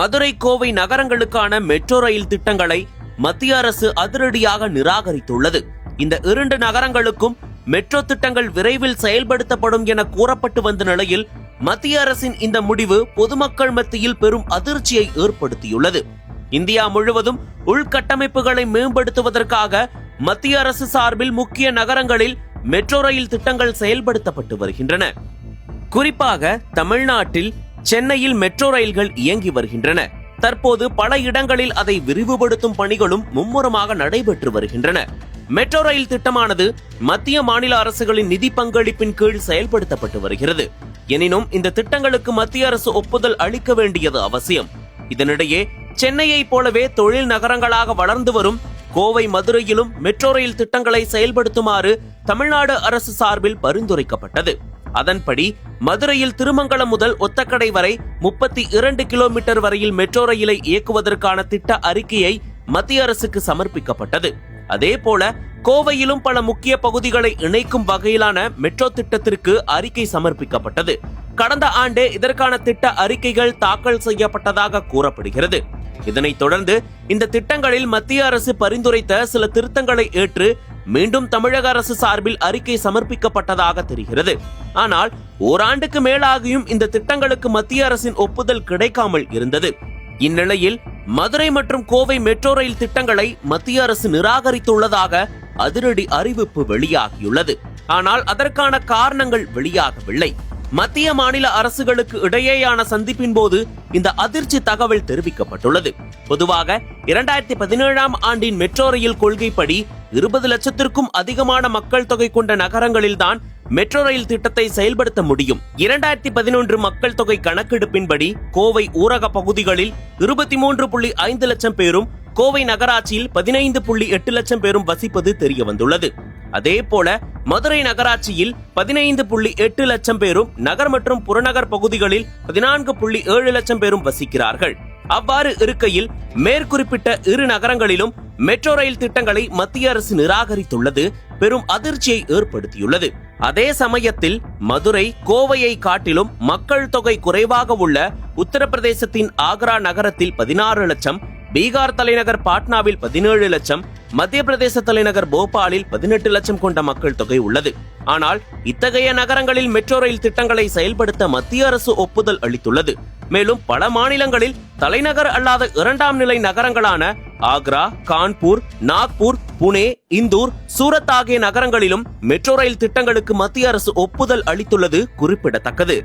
Madurai, Kovai நகரங்களுக்கான metro rail திட்டங்களை மத்திய அரசு அதிரடியாக நிராகரித்துள்ளது. இந்த 2 நகரங்களுக்கும் மெட்ரோ திட்டங்கள் விரைவில் செயல்படுத்தப்படும் என கூறப்பட்டு வந்த நிலையில் மத்திய அரசின் இந்த முடிவு பொதுமக்கள் மத்தியில் பெரும் அதிர்ச்சியை ஏற்படுத்தியுள்ளது. இந்தியா முழுவதும் உள்கட்டமைப்புகளை மேம்படுத்துவதற்காக மத்திய அரசு சார்பில் முக்கிய நகரங்களில் மெட்ரோ ரயில் திட்டங்கள் செயல்படுத்தப்பட்டு வருகின்றன. குறிப்பாக தமிழ்நாட்டில் சென்னையில் மெட்ரோ ரயில்கள் இயங்கி வருகின்றன. தற்போது பல இடங்களில் அதை விரிவுபடுத்தும் பணிகளும் மும்முரமாக நடைபெற்று வருகின்றன. மெட்ரோ ரயில் திட்டமானது மத்திய மாநில அரசுகளின் நிதி பங்களிப்பின் கீழ் செயல்படுத்தப்பட்டு வருகிறது. எனினும் இந்த திட்டங்களுக்கு மத்திய அரசு ஒப்புதல் அளிக்க வேண்டியது அவசியம். இதனிடையே சென்னையை போலவே தொழில் நகரங்களாக வளர்ந்து வரும் கோவை, மதுரையிலும் மெட்ரோ ரயில் திட்டங்களை செயல்படுத்துமாறு தமிழ்நாடு அரசு சார்பில் பரிந்துரைக்கப்பட்டது. அதன்படி மதுரையில் திருமங்கலம் முதல் ஒத்தக்கடை வரை 32 கிலோமீட்டர் வரையில் மெட்ரோ ரயிலை இயக்குவதற்கான திட்ட அறிக்கையை மத்திய அரசுக்கு சமர்ப்பிக்கப்பட்டது. அதேபோல கோவையிலும் பல முக்கிய பகுதிகளை இணைக்கும் வகையிலான மெட்ரோ திட்டத்திற்கு அறிக்கை சமர்ப்பிக்கப்பட்டது. கடந்த ஆண்டே இதற்கான திட்ட அறிக்கைகள் தாக்கல் செய்யப்பட்டதாக கூறப்படுகிறது. இதனைத் தொடர்ந்து இந்த திட்டங்களில் மத்திய அரசு பரிந்துரைத்த சில திருத்தங்களை ஏற்று மீண்டும் தமிழக அரசு சார்பில் அறிக்கை சமர்ப்பிக்கப்பட்டதாக தெரிகிறது. ஆனால் ஓராண்டுக்கு மேலாகியும் இந்த திட்டங்களுக்கு மத்திய அரசின் ஒப்புதல் கிடைக்காமல் இருந்தது. இந்நிலையில் மதுரை மற்றும் கோவை மெட்ரோ ரயில் திட்டங்களை மத்திய அரசு நிராகரித்துள்ளதாக அதிரடி அறிவிப்பு வெளியாகியுள்ளது. ஆனால் அதற்கான காரணங்கள் வெளியாகவில்லை. மத்திய மாநில அரசுகளுக்கு இடையேயான சந்திப்பின் போது இந்த அதிர்ச்சி தகவல் தெரிவிக்கப்பட்டுள்ளது. பொதுவாக 2017ஆம் ஆண்டின் மெட்ரோ ரயில் கொள்கைப்படி 20 லட்சத்திற்கும் அதிகமான மக்கள் தொகை கொண்ட நகரங்களில்தான் மெட்ரோ ரயில் திட்டத்தை செயல்படுத்த முடியும். 2011 மக்கள் தொகை கணக்கெடுப்பின்படி கோவை ஊரக பகுதிகளில் 23.5 லட்சம் பேரும், கோவை நகராட்சியில் 15.8 லட்சம் பேரும் வசிப்பது தெரிய வந்துள்ளது. அதே போல மதுரை நகராட்சியில் 15.8 லட்சம் பேரும், நகர் மற்றும் புறநகர் பகுதிகளில் 14.7 லட்சம் பேரும் வசிக்கிறார்கள். அவ்வாறு இருக்கையில் மேற்குறிப்பிட்ட 2 நகரங்களிலும் மெட்ரோ ரயில் திட்டங்களை மத்திய அரசு நிராகரித்துள்ளது பெரும் அதிர்ச்சியை ஏற்படுத்தியுள்ளது. அதே சமயத்தில் மதுரை, கோவையை காட்டிலும் மக்கள் தொகை குறைவாக உள்ள உத்தரப்பிரதேசத்தின் ஆக்ரா நகரத்தில் 16 லட்சம், பீகார் தலைநகர் பாட்னாவில் 17 லட்சம், மத்திய பிரதேச தலைநகர் போபாலில் 18 லட்சம் கொண்ட மக்கள் தொகை உள்ளது. ஆனால் இத்தகைய நகரங்களில் மெட்ரோ ரயில் திட்டங்களை செயல்படுத்த மத்திய அரசு ஒப்புதல் அளித்துள்ளது. மேலும் பல மாநிலங்களில் தலைநகர் அல்லாத 2ஆம் நிலை நகரங்களான ஆக்ரா, கான்பூர், நாக்பூர், புனே, இந்தூர், சூரத் ஆகிய நகரங்களிலும் மெட்ரோ ரயில் திட்டங்களுக்கு மத்திய அரசு ஒப்புதல் அளித்துள்ளது குறிப்பிடத்தக்கது.